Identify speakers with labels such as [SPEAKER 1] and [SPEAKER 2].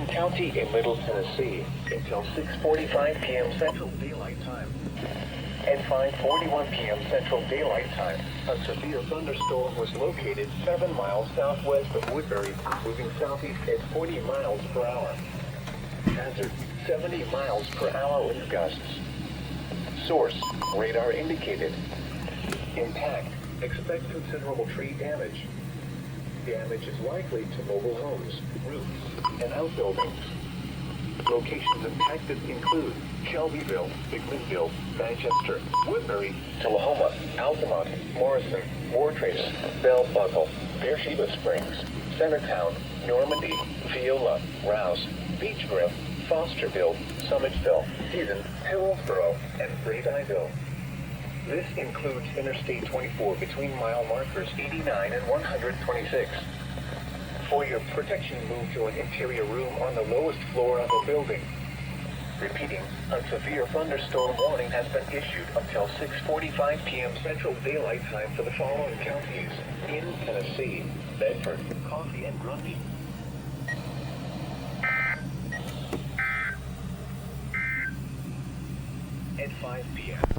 [SPEAKER 1] County in Middle Tennessee until 6:45 p.m. Central Daylight Time and 5:41 p.m. Central Daylight Time. A severe thunderstorm was located 7 miles southwest of Woodbury, moving southeast at 40 miles per hour. Hazard, 70 miles per hour wind gusts. Source, radar indicated. Impact, expect considerable tree damage. Damage is likely to mobile homes, roofs, and outbuildings. Locations impacted include Shelbyville, Hickmanville, Manchester, Woodbury, Tullahoma, Altamont, Morrison, Wartrace, Bell Buckle, Beersheba Springs, Centertown, Normandy, Viola, Rouse, Beech Grove, Fosterville, Summitville, Eden, Hillsboro, and Bradyville. This includes Interstate 24 between mile markers 89 and 126. For your protection, move to an interior room on the lowest floor of a building. Repeating, a severe thunderstorm warning has been issued until 6:45 p.m. Central Daylight Time for the following counties in Tennessee: Bedford, Coffee, and Grundy. At 5 p.m.